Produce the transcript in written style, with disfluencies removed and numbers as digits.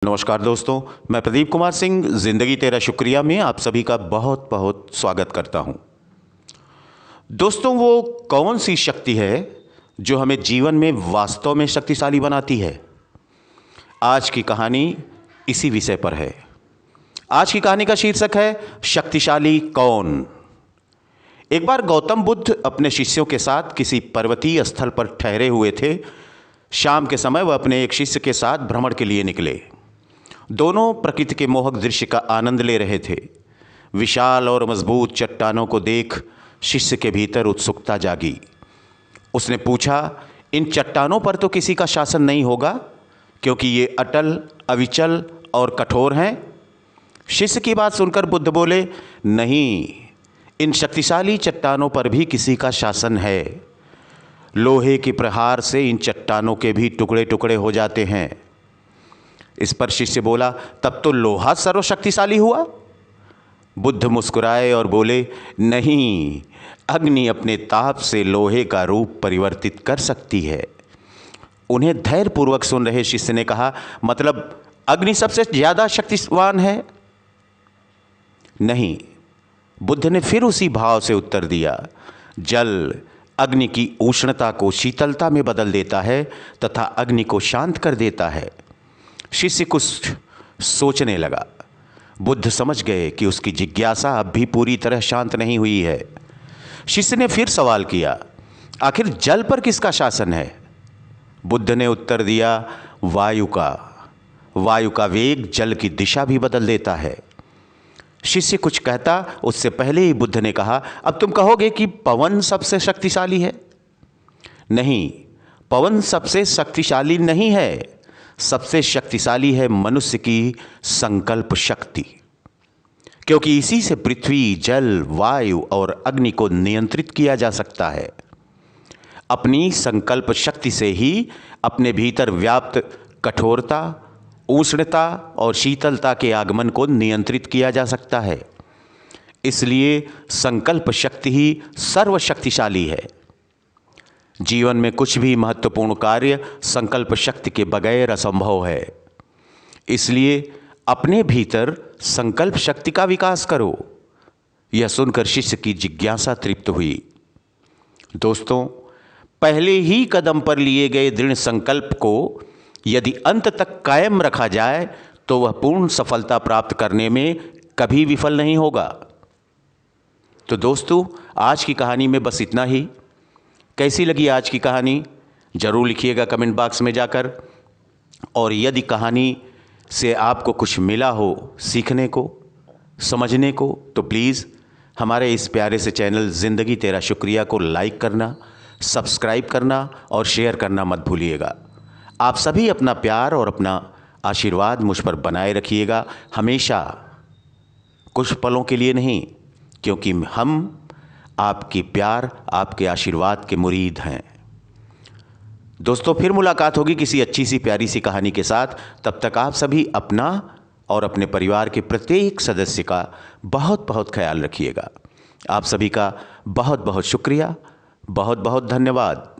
नमस्कार दोस्तों, मैं प्रदीप कुमार सिंह ज़िंदगी तेरा शुक्रिया में आप सभी का बहुत बहुत स्वागत करता हूं। दोस्तों, वो कौन सी शक्ति है जो हमें जीवन में वास्तव में शक्तिशाली बनाती है? आज की कहानी इसी विषय पर है। आज की कहानी का शीर्षक है शक्तिशाली कौन। एक बार गौतम बुद्ध अपने शिष्यों के साथ किसी पर्वतीय स्थल पर ठहरे हुए थे। शाम के समय वह अपने एक शिष्य के साथ भ्रमण के लिए निकले। दोनों प्रकृति के मोहक दृश्य का आनंद ले रहे थे। विशाल और मजबूत चट्टानों को देख शिष्य के भीतर उत्सुकता जागी। उसने पूछा, इन चट्टानों पर तो किसी का शासन नहीं होगा, क्योंकि ये अटल, अविचल और कठोर हैं? शिष्य की बात सुनकर बुद्ध बोले, नहीं, इन शक्तिशाली चट्टानों पर भी किसी का शासन है। लोहे के प्रहार से इन चट्टानों के भी टुकड़े टुकड़े हो जाते हैं। इस पर शिष्य बोला, तब तो लोहा सर्वशक्तिशाली हुआ? बुद्ध मुस्कुराए और बोले, नहीं, अग्नि अपने ताप से लोहे का रूप परिवर्तित कर सकती है। उन्हें धैर्यपूर्वक सुन रहे शिष्य ने कहा, मतलब अग्नि सबसे ज्यादा शक्तिवान है? नहीं। बुद्ध ने फिर उसी भाव से उत्तर दिया, जल अग्नि की उष्णता को शीतलता में बदल देता है तथा अग्नि को शांत कर देता है। शिष्य कुछ सोचने लगा। बुद्ध समझ गए कि उसकी जिज्ञासा अब भी पूरी तरह शांत नहीं हुई है। शिष्य ने फिर सवाल किया, आखिर जल पर किसका शासन है? बुद्ध ने उत्तर दिया, वायु का। वायु का वेग जल की दिशा भी बदल देता है। शिष्य कुछ कहता उससे पहले ही बुद्ध ने कहा, अब तुम कहोगे कि पवन सबसे शक्तिशाली है? नहीं, पवन सबसे शक्तिशाली नहीं है। सबसे शक्तिशाली है मनुष्य की संकल्प शक्ति, क्योंकि इसी से पृथ्वी, जल, वायु और अग्नि को नियंत्रित किया जा सकता है। अपनी संकल्प शक्ति से ही अपने भीतर व्याप्त कठोरता, उष्णता और शीतलता के आगमन को नियंत्रित किया जा सकता है। इसलिए संकल्प शक्ति ही सर्वशक्तिशाली है। जीवन में कुछ भी महत्वपूर्ण कार्य संकल्प शक्ति के बगैर असंभव है। इसलिए अपने भीतर संकल्प शक्ति का विकास करो। यह सुनकर शिष्य की जिज्ञासा तृप्त हुई। दोस्तों, पहले ही कदम पर लिए गए दृढ़ संकल्प को यदि अंत तक कायम रखा जाए तो वह पूर्ण सफलता प्राप्त करने में कभी विफल नहीं होगा। तो दोस्तों, आज की कहानी में बस इतना ही। कैसी लगी आज की कहानी जरूर लिखिएगा कमेंट बॉक्स में जाकर। और यदि कहानी से आपको कुछ मिला हो सीखने को, समझने को, तो प्लीज़ हमारे इस प्यारे से चैनल ज़िंदगी तेरा शुक्रिया को लाइक करना, सब्सक्राइब करना और शेयर करना मत भूलिएगा। आप सभी अपना प्यार और अपना आशीर्वाद मुझ पर बनाए रखिएगा, हमेशा, कुछ पलों के लिए नहीं, क्योंकि हम आपकी प्यार, आपके आशीर्वाद के मुरीद हैं। दोस्तों, फिर मुलाकात होगी किसी अच्छी सी प्यारी सी कहानी के साथ। तब तक आप सभी अपना और अपने परिवार के प्रत्येक सदस्य का बहुत बहुत ख्याल रखिएगा। आप सभी का बहुत बहुत शुक्रिया, बहुत बहुत धन्यवाद।